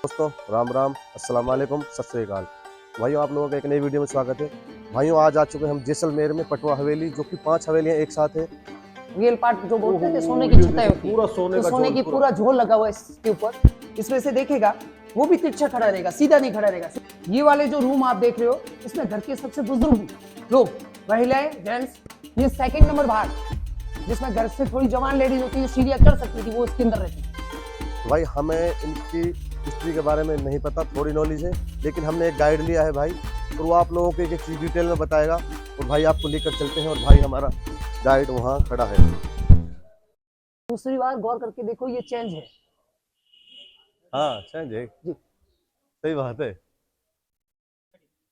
दोस्तों राम राम अस्सलाम वालेकुम सत श्री अकाल। भाइयों आप लोगों का एक नई वीडियो में स्वागत है। भाइयों आज आ चुके हैं हम जैसलमेर में पटवा हवेली, जो कि 5 हवेलियां एक साथ है। रियल पार्ट जो बोलते थे सोने ओहो, की ये छतें देखो, होती है, पूरा सोने तो का सोने झोल की पूरा झोल लगा हुआ है इसके ऊपर। इसमें से देखेगा वो भी तिरछा खड़ा रहेगा, सीधा नहीं खड़ा रहेगा। ये वाले जो रूम आप देख रहे हो, इसमें घर के सबसे बुजुर्ग लोग, महिलाएं, जेंट्स, ये सेकंड नंबर भाग, जिसमें घर से थोड़ी जवान लेडीज होती है, सीढ़ियां चढ़ सकती थी, वो इसके अंदर रहती है। भाई हमें इनकी हिस्ट्री के बारे में नहीं पता, थोड़ी नॉलेज है, लेकिन हमने एक गाइड लिया है भाई, और वो आप लोगों को एक एक चीज डिटेल में बताएगा। और भाई आपको लेकर चलते हैं, और भाई हमारा गाइड वहाँ खड़ा है। दूसरी बार गौर करके देखो, ये चेंज है हाँ चेंज है, जी। सही बात है।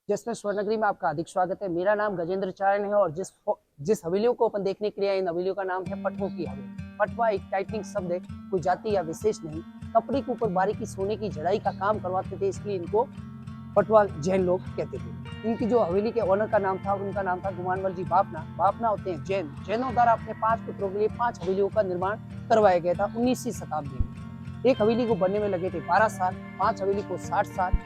जिसमें स्वर्णगिरी में आपका अधिक स्वागत है। मेरा नाम गजेंद्र चारण है, और जिस हवेलियों को अपन देखने के लिए आए, इन हवेलियों का नाम है पटवों की हवेली। पटवा एक टाइटनिंग शब्द है, कोई जाति या विशेष नहीं। कपड़े के ऊपर बारीकी सोने की जड़ाई का काम करवाते थे, इसलिए इनको पटवा जैन लोग कहते थे। इनकी जो हवेली के ओनर का नाम था, उनका नाम था गुमानवल जी बापना। बापना होते हैं जैन। जैनों द्वारा अपने 5 पुत्रों के लिए 5 हवेलियों का निर्माण करवाया गया था 19वीं शताब्दी में। एक हवेली को बनने में लगे थे 12 साल, 5 हवेली को 60 साल।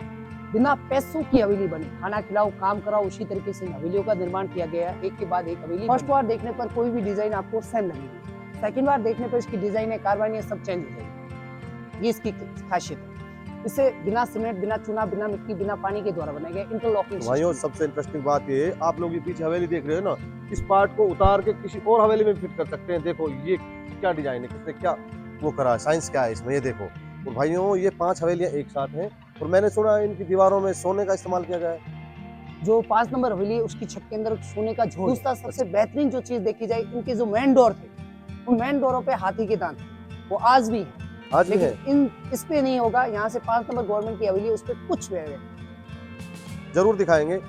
बिना पैसों की हवेली बनी, खाना खिलाओ काम कराओ, उसी तरीके से इन हवेलियों का निर्माण किया गया है, एक के बाद एक हवेली। फर्स्ट बार देखने पर कोई भी डिजाइन आपको सेम लगेगी, सेकंड बार देखने पर इसकी डिजाइन है, कारवानी सब चेंज हो जाएगी। ये इसकी खासियत है। इसे बिना सीमेंट, बिना चूना, बिना मिट्टी, बिना पानी के द्वारा बनाया गया इंटरलॉकिंग। भाइयों सबसे इंटरेस्टिंग बात ये है, आप लोग ये पीछे हवेली देख रहे हो ना, इस पार्ट को उतार के किसी और हवेली में फिट कर सकते हैं। देखो ये क्या डिजाइन है, किसने क्या वो करा है, साइंस क्या है इसमें, ये देखो। और भाइयों ये 5 हवेलियां एक साथ हैं, और मैंने सुना है इनकी दीवारों में सोने का इस्तेमाल किया गया है। जो 5 नंबर हवेली है, उसकी छत के अंदर सोने का झोल। दूसरा सबसे बेहतरीन जो चीज देखी जाए, इनके जो मेन डोर थे, उन मेन डोरों पे हाथी के दांत, वो आज भी है। आज भी है। इन इस पे नहीं होगा। यहाँ से 5 नंबर गवर्नमेंट की हवेली है, उस पे कुछ भी है। जरूर दिखाएंगे,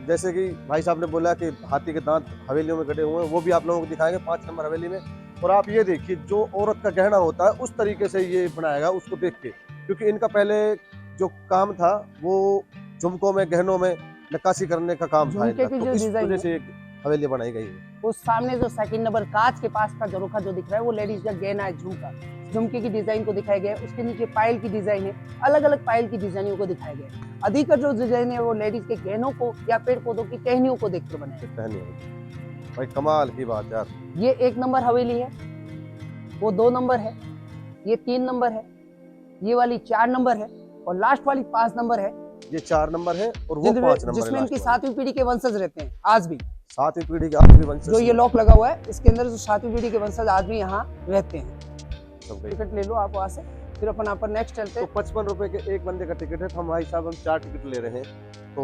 जैसे कि भाई साहब ने बोला कि हाथी के दांत हवेलियों में कटे हुए हैं, वो भी आप लोगों को दिखाएंगे 5 नंबर हवेली में। और आप ये देखिए, जो औरत का गहना होता है उस तरीके से ये बनाया गया उसको देख के, क्योंकि इनका पहले जो काम था वो झुमकों में, गहनों में नक्काशी करने का काम था इनका, तो इस वजह से हवेली बनाई गई है। उस सामने जो सेकंड नंबर कांच के पास का झरोखा जो दिख रहा है, वो लेडीज का गहना है, झुमका। झुमके की डिजाइन को दिखाया गया है, उसके नीचे पायल की डिजाइन है, अलग अलग पायल की डिजाइनों को दिखाया गया है। अधिकतर जो डिजाइन है वो लेडीज के गहनों को या पेड़ पौधों की टहनियों को देखकर बनाया है। भाई कमाल की बात यार। ये 1 नंबर हवेली है, वो 2 नंबर है, ये 3 नंबर है, ये वाली 4 नंबर है, और लास्ट वाली 5 नंबर है। ये 4 नंबर है और वो 5 नंबर है, जिसमें इनकी 7वीं पीढ़ी के वंशज रहते हैं आज भी। 7वीं पीढ़ी के आज भी वंशज। जो ये लॉक लगा हुआ है, इसके अंदर जो 7वीं पीढ़ी के वंशज आज भी यहाँ रहते हैं। टिकट ले लो आप वहाँ से, फिर अपन यहाँ पर नेक्स्ट चलते हैं। तो 55 रुपए के एक बंदे का टिकट है, तो हम भाई साहब हम 4 टिकट ले रहे हैं। तो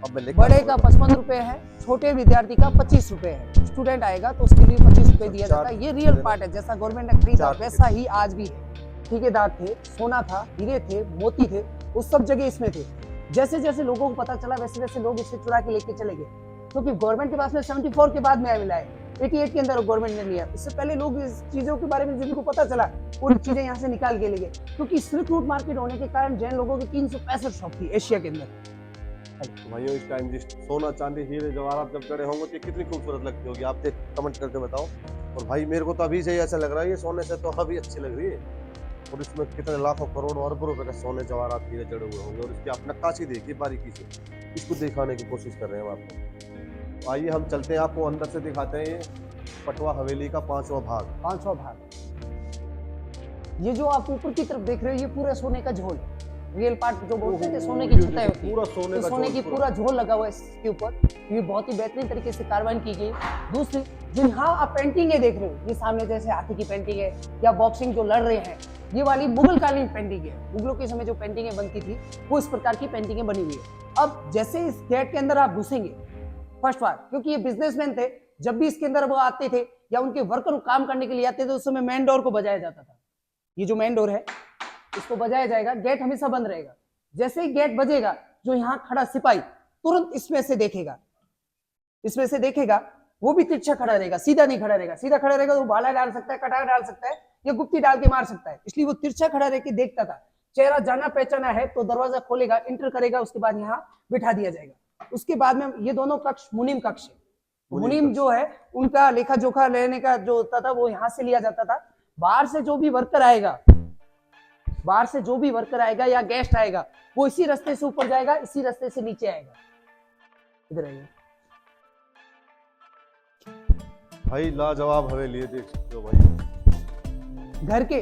अब मैं बड़े का 55 रुपए है, छोटे विद्यार्थी का 25 रुपए है। स्टूडेंट आएगा तो उसके लिए 25 रुपए दिया जाता है। ये रियल पार्ट है, जैसा गवर्नमेंट ने खरीदा वैसा ही आज भी है। ठेकेदार थे, सोना था, हीरे थे, मोती थे, वो सब जगह इसमें थे। जैसे जैसे लोगों को पता चला, वैसे वैसे लोग इसे चुरा के लेके चले गए, क्योंकि गवर्नमेंट के पास में 74 के बाद में मिला है, 88 के अंदर गवर्नमेंट ने लिया। इससे पहले लोग इस चीजों के बारे में जिनको पता चला, वो चीजें यहाँ से निकाल के ले गए, क्योंकि सिल्क रूट मार्केट होने के कारण जैन लोगों की 365 शॉप थी एशिया के अंदर। भाइयों इस टाइम जिस सोना चांदी हीरे जवाहरात जब जड़े होंगे तो कितनी खूबसूरत लगती होगी, आप देख कमेंट करके बताओ। और भाई मेरे को तो अभी से ही ऐसा लग रहा है, ये सोने से तो अभी अच्छी लग रही है। और इसमें कितने लाखों करोड़ों अरबों रुपए का सोने जवाहरात हीरे जड़े हुए होंगे, और इसकी आप नक्काशी देखिए बारीकी से, इसको दिखाने की कोशिश कर रहे हैं हम आपको। तो आइए हम चलते हैं, आपको अंदर से दिखाते हैं ये पटवा हवेली का 5वां भाग। 5वां भाग। ये जो आप ऊपर की तरफ देख रहे हो, ये पूरा सोने का झोल है। रियल पार्ट जो बोलते थे सोने की छतें होती है, पूरा सोने का सोने की पूरा झोल लगा हुआ है इसके ऊपर। ये बहुत ही बेहतरीन तरीके से कार्रवाई की गई। दूसरी जो यहाँ आप पेंटिंगें देख रहे हो, ये सामने जैसे हाथी की पेंटिंग है, या बॉक्सिंग जो लड़ रहे हैं, ये वाली मुगल कालीन पेंटिंग है। मुगलों के समय जो पेंटिंगें बनती थी, वो इस प्रकार की पेंटिंगें बनी हुई है। अब जैसे इस गेट के अंदर आप घुसेंगे फर्स्ट बार, क्योंकि ये बिजनेसमैन थे, जब भी इसके अंदर वो आते थे या उनके वर्कर काम करने के लिए आते थे, उस समय मेन डोर को बजाया जाता था। ये जो मेन डोर है, इसको बजाया जाएगा, गेट हमेशा बंद रहेगा। जैसे ही गेट बजेगा, जो यहाँ खड़ा सिपाही तुरंत इसमें से देखेगा, वो भी तिरछा खड़ा रहेगा, सीधा नहीं खड़ा रहेगा। सीधा खड़ा रहेगा तो भाला डाल सकता है, कटार डाल सकता है, या गुप्ती डाल के मार सकता है, इसलिए वो तिरछा खड़ा रह के देखता था। चेहरा जाना पहचाना है तो दरवाजा खोलेगा, इंटर करेगा, उसके बाद यहाँ बिठा दिया जाएगा। उसके बाद में ये दोनों कक्ष मुनीम कक्ष है। मुनीम जो है, उनका लेखा जोखा लेने का जो होता था, वो यहाँ से लिया जाता था। बाहर से जो भी वर्कर आएगा, बाहर से जो भी वर्कर आएगा या गेस्ट आएगा वो इसी रास्ते से ऊपर जाएगा, इसी रास्ते से नीचे आएगा। इधर आइए भाई लाजवाब हवेली है, देख सकते हो भाई। घर के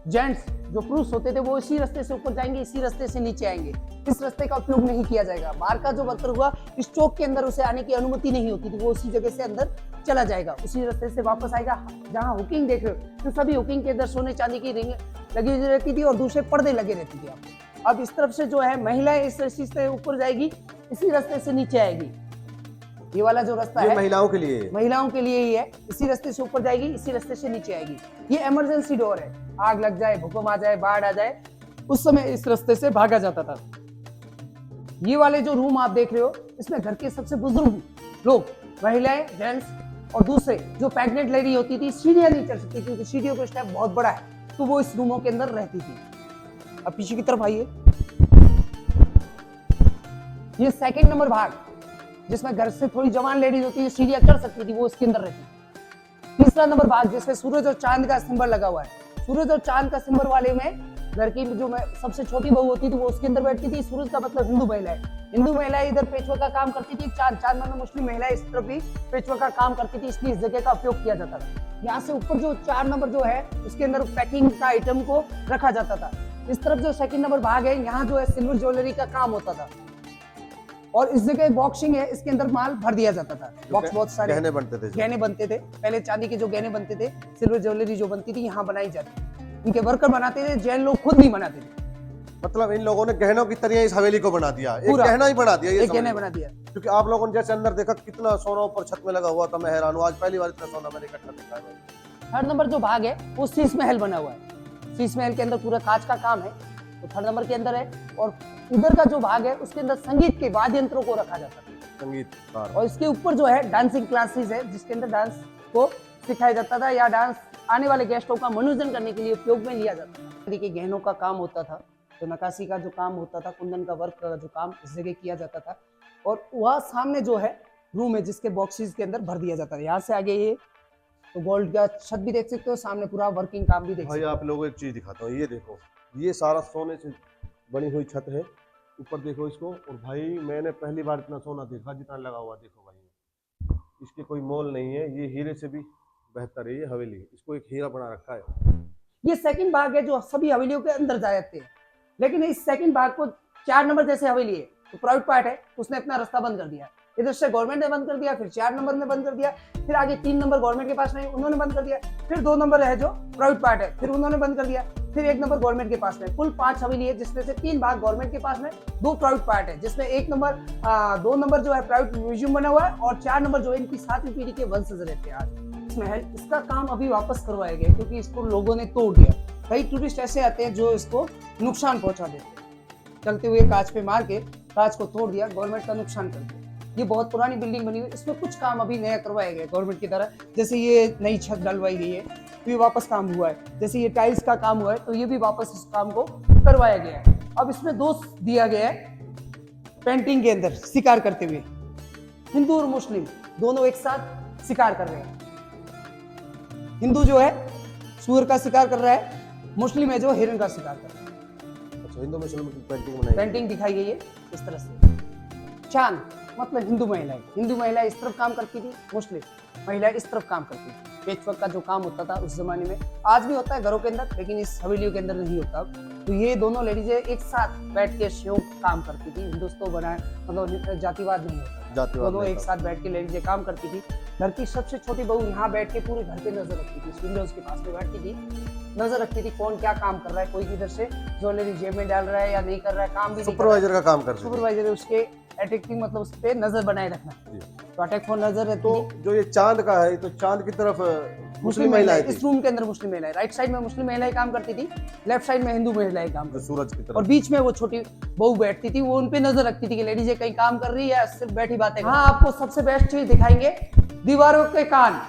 जेंट्स जो पुरुष होते थे वो इसी रास्ते से ऊपर जाएंगे, इसी रास्ते से नीचे आएंगे। इस रास्ते का उपयोग नहीं किया जाएगा। बाहर का जो वर्कर हुआ इस चौक के अंदर उसे आने की अनुमति नहीं होती थी, वो उसी जगह से अंदर चला जाएगा, उसी रास्ते से वापस आएगा। जहाँ हुकिंग देख रहे हो तो सभी हुकिंग के अंदर सोने चांदी की रिंग लगी हुई रहती थी और दूसरे पर्दे लगे रहती थी। अब इस तरफ से जो है महिलाएं इस रास्ते से ऊपर जाएगी, इसी रास्ते से नीचे आएगी। ये वाला जो रास्ता ये है महिलाओं के लिए है। महिलाओं के लिए ही है, इसी रास्ते से ऊपर जाएगी, इसी रास्ते से नीचे आएगी। ये इमरजेंसी डोर है, आग लग जाए, भूकंप आ जाए, बाढ़ आ जाए, उस समय इस रास्ते से भागा जाता था। ये वाले जो रूम आप देख रहे हो इसमें घर के सबसे बुजुर्ग लोग, महिलाएं, जेंट्स और दूसरे जो प्रेग्नेंट लेडी होती थी सीढ़ियां नहीं चढ़ सकती क्योंकि सीढ़ियों का स्टेप बहुत बड़ा है, तो वो इस रूमों के अंदर रहती थी। अब पीछे की तरफ आइए, ये सेकंड नंबर भाग जिसमें घर से थोड़ी जवान लेडीज होती है, सीढ़ियां चढ़ सकती थी, वो इसके अंदर रहती थी। तीसरा नंबर भाग जिसमें सूरज और चांद का सिंबल लगा हुआ है, सूरज और चांद का सिंबल वाले में घर की जो सबसे छोटी बहू होती थी वो उसके अंदर बैठती थी। सूरज का मतलब हिंदू महिलाएं, हिंदू महिलाएं इधर पेशवा का काम करती थी, चांद मतलब मुस्लिम महिलाएं इस तरफ भी पेशवा का काम करती थी, इसलिए इस जगह का उपयोग किया जाता था। यहाँ से ऊपर जो 4 नंबर जो है उसके अंदर पैकिंग का आइटम को रखा जाता था। इस तरफ जो सेकंड नंबर भाग है यहाँ जो है सिल्वर ज्वेलरी का काम होता था और इस जगह बॉक्सिंग है, इसके अंदर माल भर दिया जाता था। बॉक्स बहुत सारे गहने बनते थे, गहने बनते थे पहले, चांदी के जो गहने बनते थे, सिल्वर ज्वेलरी जो बनती थी यहाँ बनाई जाती थी। इनके वर्कर बनाते थे, जैन लोग खुद नहीं बनाते थे। मतलब इन लोगों ने गहनों की तरह इस हवेली को बना दिया, एक पूरा गहना ही बना दिया, ये एक गहना समझ लो। बना दिया। क्योंकि आप लोगों ने जैसे अंदर देखा कितना सोना ऊपर छत में लगा हुआ था, मैं हैरान हूँ, आज पहली बार इतना सोना मैंने इकट्ठा देखा है। थर्ड नंबर जो भाग है वो शीश महल बना हुआ है, शीश महल के अंदर पूरा कांच का काम है, तो थर्ड नंबर के अंदर है। और इधर का जो भाग है उसके अंदर संगीत के वाद्य यंत्रों को रखा जाता है, संगीतकार। और इसके ऊपर जो है डांसिंग क्लासेस है जिसके अंदर डांस को सिखाया जाता था या डांस आने वाले गेस्टों का मनोरंजन करने के लिए उपयोग में लिया जाता था। देखिए गहनों का काम होता था, तो नक्काशी का जो काम होता था, कुंदन का वर्क का जो काम इस जगह किया जाता था। और वह सामने जो है रूम है जिसके बॉक्सेस के अंदर भर दिया जाता है। यहाँ से आगे ये तो गोल्ड का छत भी देख सकते हो, सामने पूरा वर्किंग काम भी देख भाई सकते हो। आप लोगों को एक चीज दिखाता हूँ, ये देखो, ये सारा सोने से बनी हुई छत है, ऊपर देखो इसको। और भाई मैंने पहली बार इतना सोना देखा जितना लगा हुआ, देखो भाई इसके कोई मोल नहीं है, ये हीरे से भी बेहतर है ये हवेली, इसको एक हीरा बना रखा है। ये सेकंड भाग है जो सभी हवेलियों के अंदर जा जाते हैं, लेकिन इस सेकंड भाग को 4 नंबर जैसे हवेली है तो प्राइवेट पार्ट है, उसने अपना रास्ता बंद कर दिया। इधर से गवर्नमेंट ने बंद कर दिया, फिर 4 नंबर ने बंद कर दिया, फिर आगे 3 नंबर गवर्नमेंट के पास नहीं, उन्होंने बंद कर दिया, फिर 2 नंबर है जो प्राइवेट पार्ट है, फिर उन्होंने बंद कर दिया, फिर 1 नंबर गवर्नमेंट के पास में। कुल 5 हवेली है जिसमें से 3 भाग गवर्नमेंट के पास में, 2 प्राइवेट पार्ट है, जिसमें 2 नंबर जो है प्राइवेट म्यूजियम बना हुआ है और 4 नंबर जो है इनकी 7वीं पीढ़ी के वंशज रहते हैं आज। महल इसका काम अभी वापस करवाया गया क्योंकि इसको लोगों ने तोड़ दिया। कई टूरिस्ट ऐसे आते हैं जो इसको नुकसान पहुंचा देते हैं, चलते हुए कांच पे मार के कांच को तोड़ दिया, गवर्नमेंट का नुकसान कर दिया। ये बहुत पुरानी बिल्डिंग बनी हुई है, इसमें कुछ काम अभी नया करवाया गया गवर्नमेंट की तरह, जैसे ये नई छत डलवाई गई है तो ये वापस काम हुआ है, जैसे ये टाइल्स का काम हुआ है तो ये भी वापस इस काम को करवाया गया है। अब इसमें दोष दिया गया है पेंटिंग के अंदर शिकार करते हुए, हिंदू और मुस्लिम दोनों एक साथ शिकार कर रहे हैं। हिंदू जो है सूअर का शिकार कर रहा है, मुस्लिम है जो हिरण का शिकार कर रहा है। अच्छा, हिंदू मुस्लिम की पेंटिंग बनाई, पेंटिंग दिखाई गई है इस तरह से। चांद मतलब हिंदू महिलाएं इस तरफ काम करती थी, मुस्लिम महिलाएं इस तरफ काम करती थी। पेचवर्क का जो काम होता था उस जमाने में, आज भी होता है घरों के अंदर, लेकिन इस हवेलियों के अंदर नहीं होता। तो ये दोनों लेडीजें एक साथ बैठ के संयुक्त काम करती थी, हिंदुस्तान बनाए मतलब जातिवाद नहीं होता, दोनों एक साथ बैठ के लेडीजें काम करती थी। घर की सबसे छोटी बहू यहाँ बैठ के पूरे घर पे नजर रखती थी, विंडोज के पास में बैठती थी, नजर रखती थी कौन क्या काम कर रहा है, कोई किधर से ज्वेलरी जेब में डाल रहा है या नहीं कर रहा है, काम भी सुपरवाइजर का काम करते, सुपरवाइजर है उसके अटैकिंग मतलब उस पे नजर बनाए रखना, तो अटैक पर नजर रहती तो थी। जो ये चांद का है तो चांद की तरफ मुस्लिम महिलाएं, इस रूम के अंदर मुस्लिम महिलाएं, राइट साइड में मुस्लिम महिलाएं काम करती थी, लेफ्ट साइड में हिंदू महिलाएं काम करती थी, सूरज की और तरफ, बीच में वो छोटी बहू बैठती थी, वो उन पे नजर रखती थी कि लेडीज कहीं काम कर रही है या सिर्फ बैठी बातें। हाँ, आपको सबसे बेस्ट चीज दिखाएंगे, दीवारों के कान।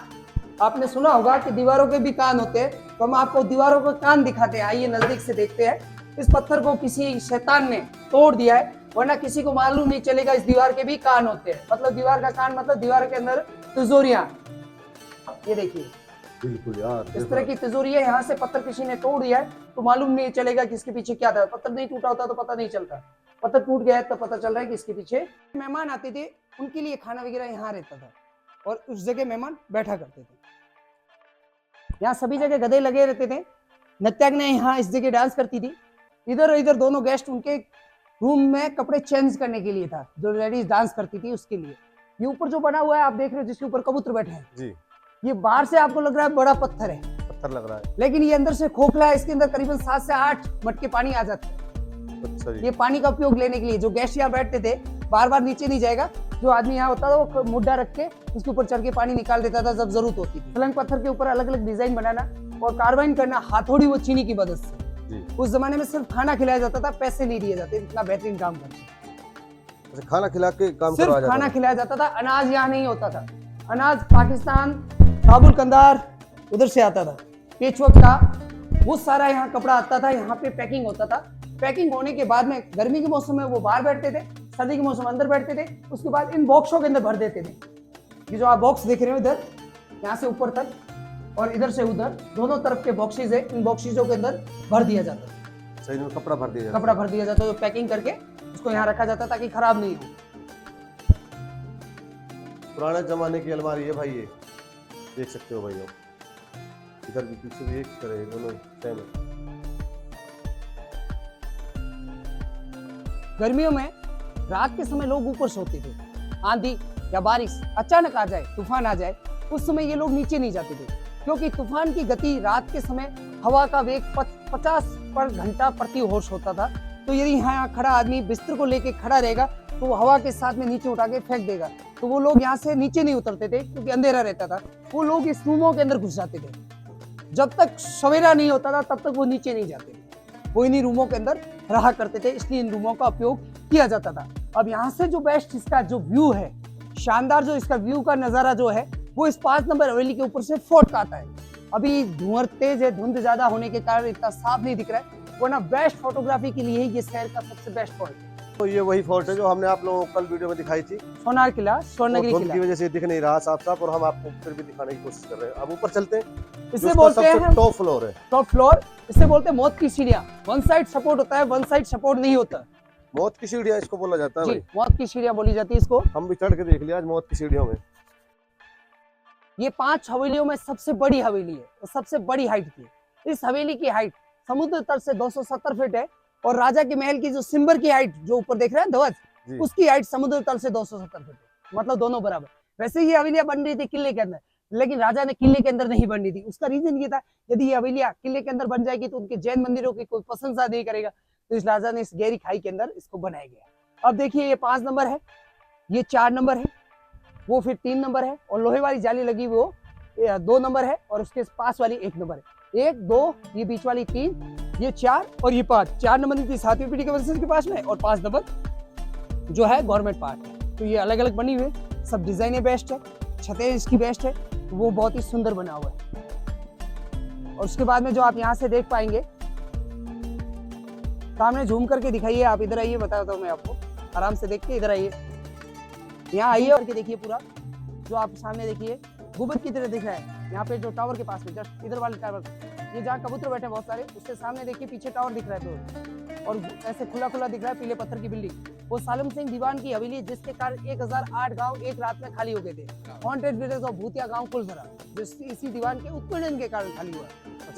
आपने सुना होगा कि दीवारों के भी कान होते हैं, तो हम आपको दीवारों के कान दिखाते हैं, आइए नजदीक से देखते हैं। इस पत्थर को किसी शैतान ने तोड़ दिया है, वरना किसी को मालूम नहीं चलेगा इस दीवार के भी कान होते हैं। मतलब दीवार का कान मतलब दीवार के अंदर तिजोरियां, ये देखिए बिल्कुल यार इस तरह की तिजोरी है, यहाँ से पत्थर किसी ने तोड़ दिया है तो तो मालूम नहीं चलेगा कि इसके पीछे क्या था। पत्थर नहीं टूटा होता तो पता नहीं चलता, पत्थर टूट गया है तो पता चल रहा है कि इसके पीछे मेहमान आते थे, उनके लिए खाना वगैरह यहाँ रहता था और उस जगह मेहमान बैठा करते थे। यहाँ सभी जगह गधे लगे रहते थे। नृत्यांगना यहाँ इस जगह डांस करती थी। इधर इधर दोनों गेस्ट उनके रूम में कपड़े चेंज करने के लिए था, जो लेडीज डांस करती थी उसके लिए। ये ऊपर जो बना हुआ है आप देख रहे हो, जिसके ऊपर कबूतर बैठे हैं जी, ये बाहर से आपको लग रहा है बड़ा पत्थर है, पत्थर लग रहा है, लेकिन ये अंदर से खोखला है। इसके अंदर करीबन 7 से 8 मटके पानी आ जाते हैं। अच्छा जी, ये पानी का उपयोग लेने के लिए जो गेस्ट यहाँ बैठते थे, बार बार नीचे नहीं जाएगा। जो आदमी यहाँ होता था वो मुड्ढा रख के उसके ऊपर चढ़ के पानी निकाल देता था जब जरूरत होती थी। पलंग पत्थर के ऊपर अलग अलग डिजाइन बनाना और कार्बाइन करना हाथोड़ी वो चीनी की मदद से। उस जमाने में सिर्फ खाना खिलाया जाता था, पैसे नहीं दिए जाते, इतना बेहतरीन काम करते। खाना खिला के काम सिर्फ करवाया जाता खाना था। खिलाया जाता था। अनाज यहाँ नहीं होता था। अनाज पाकिस्तान, काबुल, कंधार उधर से आता था। पेचवक का वो सारा यहाँ कपड़ा आता था, यहाँ पे पैकिंग होता था। पैकिंग होने के बाद में गर्मी के मौसम में वो बाहर बैठते थे, सर्दी के मौसम में अंदर बैठते थे। उसके बाद इन बॉक्सों के अंदर भर देते थे। ये जो आप बॉक्स देख रहे हो इधर, यहाँ से ऊपर तक और इधर से उधर दोनों तरफ के बॉक्सेज है, इन बॉक्सेजों के अंदर भर दिया जाता था। सही में कपड़ा भर दिया जाता, कपड़ा भर दिया जाता, तो पैकिंग करके उसको यहाँ रखा जाता ताकि खराब नहीं हो। पुराने जमाने की अलमारी है भाई, ये देख सकते हो भाई। इधर भी पीछे भी एक तरह है, दोनों सेम है। गर्मियों में रात के समय लोग ऊपर सोते थे। आंधी या बारिश अचानक आ जाए, तूफान आ जाए, उस समय ये लोग नीचे नहीं जाते थे, क्योंकि तूफान की गति रात के समय हवा का वेग 50 पर घंटा प्रति होश होता था। तो यदि यहाँ खड़ा आदमी बिस्तर को लेके खड़ा रहेगा तो वो हवा के साथ में नीचे उठा के फेंक देगा। तो वो लोग यहाँ से नीचे नहीं उतरते थे क्योंकि अंधेरा रहता था। वो लोग इस रूमों के अंदर घुस जाते थे। जब तक सवेरा नहीं होता था तब तक वो नीचे नहीं जाते थे। वो इन्हीं रूमों के अंदर रहा करते थे, इसलिए इन रूमों का उपयोग किया जाता था। अब यहाँ से जो बेस्ट इसका जो व्यू है, शानदार जो इसका व्यू का नजारा जो है, वो इस 5 नंबर हवेली के ऊपर से फोर्ट का आता है। अभी धुआं तेज है, धुंध ज्यादा होने के कारण इतना साफ नहीं दिख रहा है, वरना बेस्ट फोटोग्राफी के लिए ये शहर का सबसे बेस्ट पॉइंट है। तो ये वही फोर्ट है जो हमने आप लोगों को कल वीडियो में दिखाई थी। सोनार किला, स्वर्णगिरी धुंध किला की वजह से दिख नहीं रहा साफ साफ, और हम आपको फिर भी दिखाने की कोशिश कर रहे हैं। अब ऊपर चलते हैं, इससे बोलते हैं टॉप फ्लोर है। टॉप फ्लोर, इससे बोलते हैं मौत की सीढ़ियां। वन साइड सपोर्ट होता है, वन साइड सपोर्ट नहीं होता। मौत की सीढ़ियां इसको बोला जाता है जी, भाई। मौत की सीढ़ियां बोली जाती है इसको। हम भी चढ़ के देख लिया आज मौत की सीढ़ियों में। ये 5 हवेलियों में सबसे बड़ी हवेली है और सबसे बड़ी हाइट की। इस हवेली की हाइट समुद्र तल से 270 फीट है और राजा के महल की जो सिम्बर की हाइट जो ऊपर देख रहे हैं ध्वज, उसकी हाइट समुद्र तल से 270 फीट है, मतलब दोनों बराबर। वैसे ये हवेलियां बन रही थी किले के अंदर, लेकिन राजा ने किले के अंदर नहीं बननी थी। उसका रीजन ये था, यदि ये हवेलियां किले के अंदर बन जाएगी तो उनके जैन मंदिरों की कोई प्रशंसा नहीं करेगा, तो इस राजा ने इस गहरी खाई के अंदर इसको बनाया गया। अब देखिए ये 5 नंबर है, ये 4 नंबर है, वो फिर 3 नंबर है, और लोहे वाली जाली लगी वो 2 नंबर है, और उसके पास वाली 1 नंबर है। 1 2, ये बीच वाली 3, ये 4 और ये 5। 4 नंबर की 7वीं पीढ़ी के वंशज के पास में, और 5 नंबर जो है गवर्नमेंट पार्ट है। तो ये अलग अलग बनी हुई है, सब डिजाइने बेस्ट है, छतें इसकी बेस्ट है, वो बहुत ही सुंदर बना हुआ है। और उसके बाद में जो आप यहाँ से देख पाएंगे, सामने झूम करके दिखाइए, आप इधर आइए, बताता हूँ मैं आपको, आराम से देख के इधर आइए, यहाँ आइए और के देखिए पूरा जो आप सामने देखिए गुंबद की तरह दिख रहा है। यहाँ पे जो टावर के पास में जस्ट इधर वाले टावर, ये जहाँ कबूतर बैठे हैं बहुत सारे, उसके सामने देखिए पीछे टावर दिख रहा है तो, और ऐसे खुला खुला दिख रहा है पीले पत्थर की बिल्डिंग, वो सालम सिंह दीवान की हवेली, जिसके कारण 1008 गांव एक रात में खाली हो गए थे। हॉन्टेड विलेज ऑफ भूतिया गांव कुलधरा, जो इसी दीवान के उत्पीड़न के कारण खाली हुआ।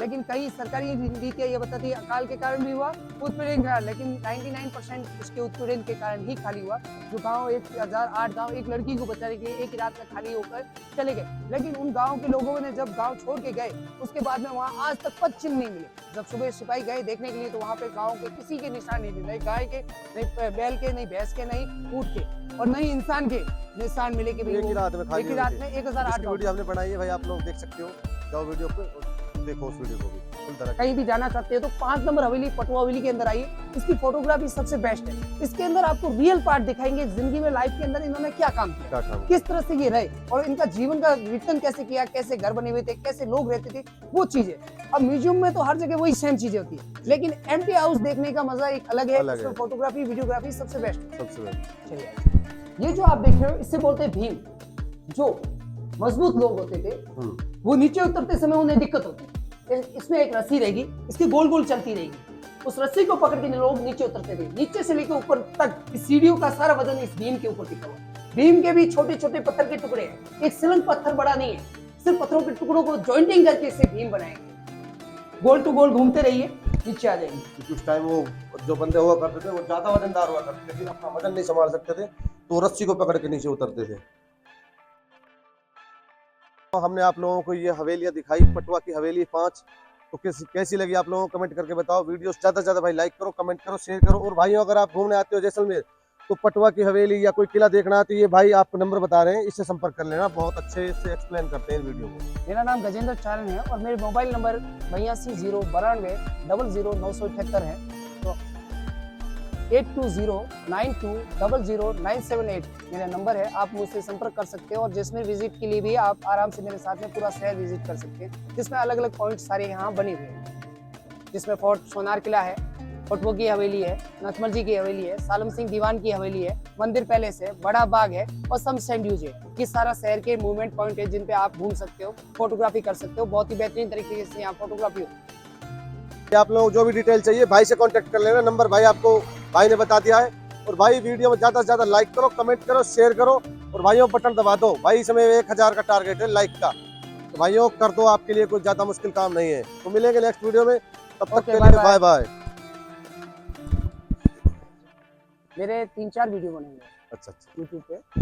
लेकिन कई सरकारी नीतियां ये बताती है अकाल के कारण भी हुआ, उत्पीड़न का, लेकिन 99% उसके उत्पीड़न के कारण ही खाली हुआ। जो गांव 1008 गांव एक लड़की को बचाने के लिए एक ही रात में खाली होकर चले गए, लेकिन उन गाँव के लोगों ने जब गाँव छोड़ के गए, उसके बाद में वहाँ आज तक 5 चिन्ह नहीं मिले। जब सुबह सिपाही गए देखने के लिए तो वहाँ पे गाँव के किसी के निशान नहीं मिले, नहीं गाय के, नहीं बैल के, नहीं भैंस के, नहीं ऊँट के, और नहीं इंसान के निशान मिले कि एक ही रात में खाली, एक ही रात में 1008 वीडियो हमने बनाई है भाई, आप लोग देख सकते हो, जाओ वीडियो पे देखो उस वीडियो को भी। कहीं भी जाना चाहते हो तो 5 नंबर हवेली, पटवा हवेली के अंदर आइए, इसकी फोटोग्राफी सबसे बेस्ट है। इसके अंदर आपको रियल पार्ट दिखाएंगे, जिंदगी में लाइफ के अंदर इन्होंने क्या काम किया, किस तरह से ये रहे, और इनका जीवन का वितरण कैसे किया, कैसे घर बने हुए थे, कैसे लोग रहते थे, वो चीजें। अब म्यूजियम में तो हर जगह वही सेम चीजें होती है, लेकिन एम्प्टी हाउस देखने का मजा एक अलग है, इसमें फोटोग्राफी वीडियोग्राफी सबसे बेस्ट। चलिए, ये जो आप देख रहे हो इससे बोलते हैं भीम। जो मजबूत लोग होते थे वो नीचे उतरते समय उन्हें दिक्कत होती, इसमें एक रस्सी रहेगी, इसकी गोल गोल चलती रहेगी। उस रस्सी को पकड़ के लोग नीचे उतरते थे, नीचे से लेकर ऊपर तक इस सीढ़ियों का सारा वजन इस बीम के ऊपर टिका हुआ। बीम के भी छोटे छोटे पत्थर के टुकड़े हैं, एक सिलंग पत्थर बड़ा नहीं है, सिर्फ पत्थरों के टुकड़ों को जॉइंटिंग करके इसे बीम बनाएंगे। गोल टू गोल घूमते रहिए, नीचे आ जाएंगे। क्योंकि उस टाइम वो जो बंदे हुआ करते थे वो ज्यादा वजनदार हुआ करते थे, अपना वजन नहीं संभाल सकते थे, तो रस्सी को पकड़ के नीचे उतरते थे। तो हमने आप लोगों को ये हवेलियां दिखाई, पटवा की हवेली 5। तो कैसी लगी आप लोगों को कमेंट करके बताओ। वीडियो ज्यादा से ज्यादा भाई लाइक करो, कमेंट करो, शेयर करो। और भाइयों अगर आप घूमने आते हो जैसलमेर तो पटवा की हवेली या कोई किला देखना है तो ये भाई आपको नंबर बता रहे हैं, इससे संपर्क कर लेना, बहुत अच्छे से एक्सप्लेन करते हैं इस वीडियो को। मेरा नाम गजेंद्र चारण है और मेरे मोबाइल नंबर 8209200978 है। तो 8209200978 मेरा नंबर है, आप मुझसे संपर्क कर सकते हो। और जैसलमेर विजिट के लिए भी आप आराम से मेरे साथ में पूरा शहर विजिट कर सकते हैं, जिसमें अलग अलग पॉइंट सारे यहाँ बने हुए हैं, जिसमें फोर्ट सोनार किला है, पटवो की हवेली है, नथमल जी की हवेली है, सालम सिंह दीवान की हवेली है, मंदिर पैलेस है, बड़ा बाग है और सम सैंड ड्यूज है। ये सारा शहर के मूवमेंट पॉइंट है जिन पे आप घूम सकते हो, फोटोग्राफी कर सकते हो। बहुत ही बेहतरीन तरीके से यहाँ फोटोग्राफी होती है। आप लोगों को जो भी डिटेल चाहिए भाई से कांटेक्ट कर लेना, नंबर भाई आपको भाई ने बता दिया है। और भाई वीडियो में ज्यादा से ज्यादा लाइक करो, कमेंट करो, शेयर करो और भाइयों बटन दबा दो। भाई इसमें 1000 का टारगेट है लाइक का, तो भाइयों कर दो, आपके लिए कोई ज्यादा मुश्किल काम नहीं है। तो मिलेंगे नेक्स्ट वीडियो में, तब तक के लिए बाय बाय। मेरे 3-4 वीडियो बनेंगे अच्छा यूट्यूब पे।